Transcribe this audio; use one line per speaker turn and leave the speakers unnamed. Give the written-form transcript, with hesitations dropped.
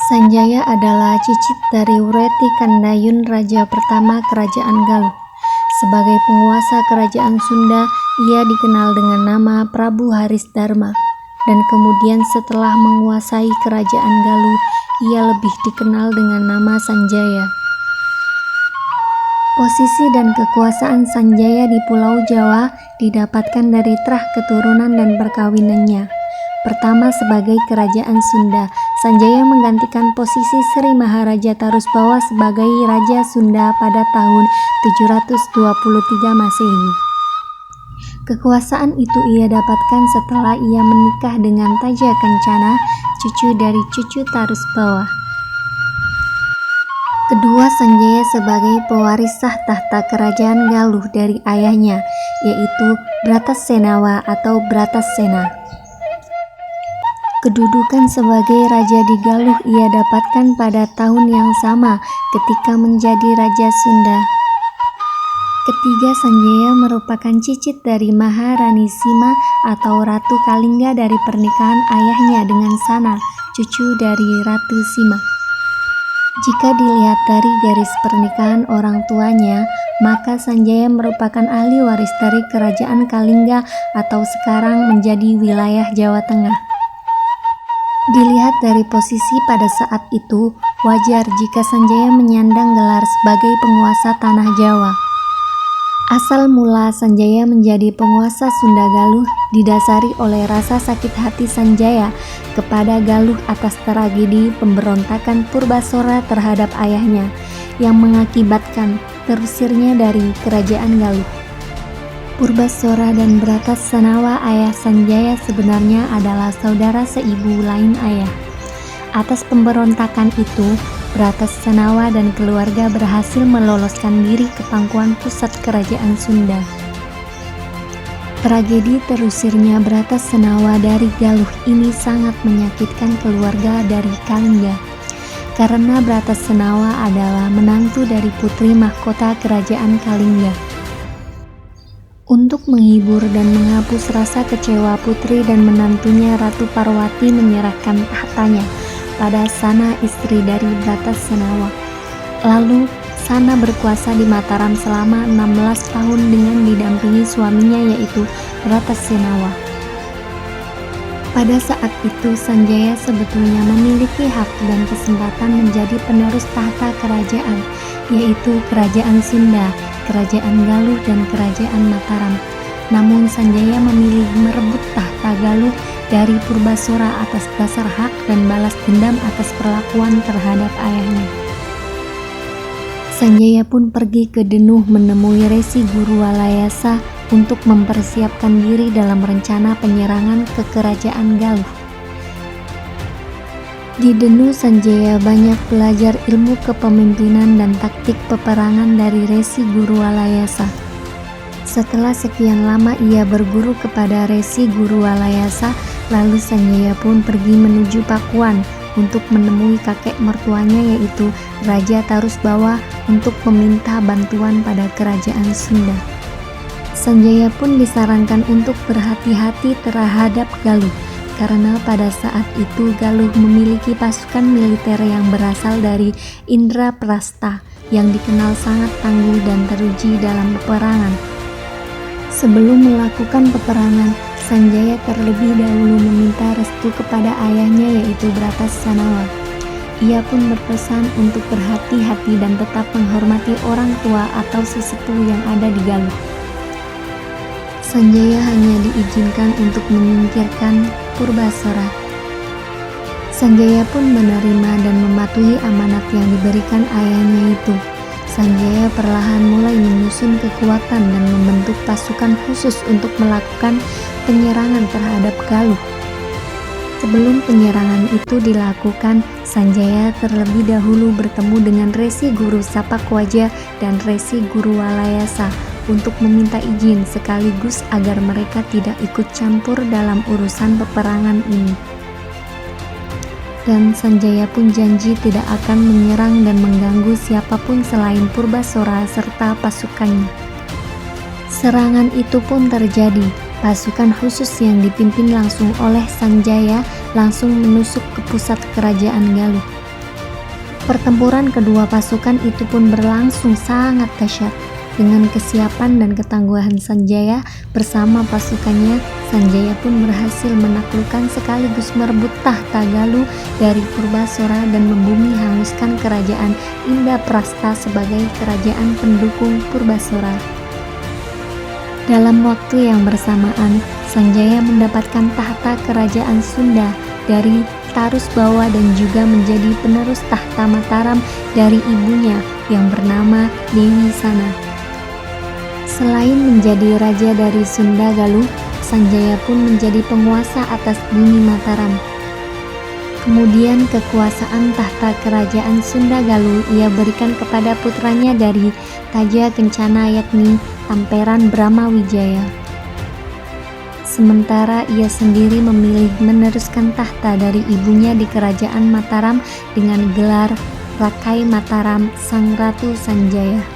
Sanjaya adalah cicit dari Wreti Kandayun, raja pertama Kerajaan Galuh. Sebagai penguasa Kerajaan Sunda, ia dikenal dengan nama Prabu Harisdharma, dan kemudian setelah menguasai Kerajaan Galuh, ia lebih dikenal dengan nama Sanjaya. Posisi dan kekuasaan Sanjaya di Pulau Jawa didapatkan dari trah keturunan dan perkawinannya. Pertama, sebagai Kerajaan Sunda, Sanjaya menggantikan posisi Sri Maharaja Tarusbawa sebagai Raja Sunda pada tahun 723 Masehi. Kekuasaan itu ia dapatkan setelah ia menikah dengan Taja Kencana, cucu dari cucu Tarusbawa. Kedua, Sanjaya sebagai pewaris sah tahta Kerajaan Galuh dari ayahnya, yaitu Bratasenawa atau Bratasena. Kedudukan sebagai raja di Galuh ia dapatkan pada tahun yang sama ketika menjadi Raja Sunda. Ketiga, Sanjaya merupakan cicit dari Maharani Sima atau Ratu Kalingga dari pernikahan ayahnya dengan Sana, cucu dari Ratu Sima. Jika dilihat dari garis pernikahan orang tuanya, maka Sanjaya merupakan ahli waris dari Kerajaan Kalingga atau sekarang menjadi wilayah Jawa Tengah. Dilihat dari posisi pada saat itu, wajar jika Sanjaya menyandang gelar sebagai penguasa tanah Jawa. Asal mula Sanjaya menjadi penguasa Sunda Galuh didasari oleh rasa sakit hati Sanjaya kepada Galuh atas tragedi pemberontakan Purbasora terhadap ayahnya yang mengakibatkan terusirnya dari Kerajaan Galuh. Purbasora dan Bratasenawa ayah Sanjaya sebenarnya adalah saudara seibu lain ayah. Atas pemberontakan itu, Bratasenawa dan keluarga berhasil meloloskan diri ke pangkuan pusat Kerajaan Sunda. Tragedi terusirnya Bratasenawa dari Galuh ini sangat menyakitkan keluarga dari Kalingga, karena Bratasenawa adalah menantu dari putri mahkota Kerajaan Kalingga. Untuk menghibur dan menghapus rasa kecewa putri dan menantunya, Ratu Parwati menyerahkan tahtanya pada Sana, istri dari Bratasenawa. Lalu Sana berkuasa di Mataram selama 16 tahun dengan didampingi suaminya yaitu Bratasenawa. Pada saat itu Sanjaya sebetulnya memiliki hak dan kesempatan menjadi penerus tahta kerajaan, yaitu Kerajaan Sunda, Kerajaan Galuh, dan Kerajaan Mataram. Namun Sanjaya memilih merebut tahta Galuh dari Purbasora atas dasar hak dan balas dendam atas perlakuan terhadap ayahnya. Sanjaya pun pergi ke Denuh menemui Resi Guruwalayasa untuk mempersiapkan diri dalam rencana penyerangan ke Kerajaan Galuh. Di Denuh, Sanjaya banyak belajar ilmu kepemimpinan dan taktik peperangan dari Resi Guruwalayasa. Setelah sekian lama ia berguru kepada Resi Guruwalayasa, lalu Sanjaya pun pergi menuju Pakuan untuk menemui kakek mertuanya yaitu Raja Tarusbawa untuk meminta bantuan pada Kerajaan Sunda. Sanjaya pun disarankan untuk berhati-hati terhadap Galuh, karena pada saat itu Galuh memiliki pasukan militer yang berasal dari Indraprastha yang dikenal sangat tangguh dan teruji dalam peperangan. Sebelum melakukan peperangan, Sanjaya terlebih dahulu meminta restu kepada ayahnya yaitu Bratasenawa. Ia pun berpesan untuk berhati-hati dan tetap menghormati orang tua atau sesepuh yang ada di Galuh. Sanjaya hanya diizinkan untuk menyingkirkan Purbasora. Sanjaya pun menerima dan mematuhi amanat yang diberikan ayahnya itu. Sanjaya perlahan mulai menyusun kekuatan dan membentuk pasukan khusus untuk melakukan penyerangan terhadap Galuh. Sebelum penyerangan itu dilakukan, Sanjaya terlebih dahulu bertemu dengan Resi Guru Sapakwaja dan Resi Guruwalayasa untuk meminta izin sekaligus agar mereka tidak ikut campur dalam urusan peperangan ini. Dan Sanjaya pun janji tidak akan menyerang dan mengganggu siapapun selain Purbasora serta pasukannya. Serangan itu pun terjadi. Pasukan khusus yang dipimpin langsung oleh Sanjaya langsung menusuk ke pusat Kerajaan Galuh. Pertempuran kedua pasukan itu pun berlangsung sangat dahsyat. Dengan kesiapan dan ketangguhan Sanjaya bersama pasukannya, Sanjaya pun berhasil menaklukkan sekaligus merebut tahta Galuh dari Purbasora dan membumi hanguskan kerajaan Indraprastha sebagai kerajaan pendukung Purbasora. Dalam waktu yang bersamaan, Sanjaya mendapatkan tahta kerajaan Sunda dari Tarusbawa dan juga menjadi penerus tahta Mataram dari ibunya yang bernama Dewi Sana. Selain menjadi raja dari Sunda Galuh, Sanjaya pun menjadi penguasa atas bumi Mataram. Kemudian kekuasaan tahta kerajaan Sunda Galuh ia berikan kepada putranya dari Taja Kencana yakni Tamperan Brahmawijaya. Sementara ia sendiri memilih meneruskan tahta dari ibunya di kerajaan Mataram dengan gelar Rakai Mataram Sang Ratu Sanjaya.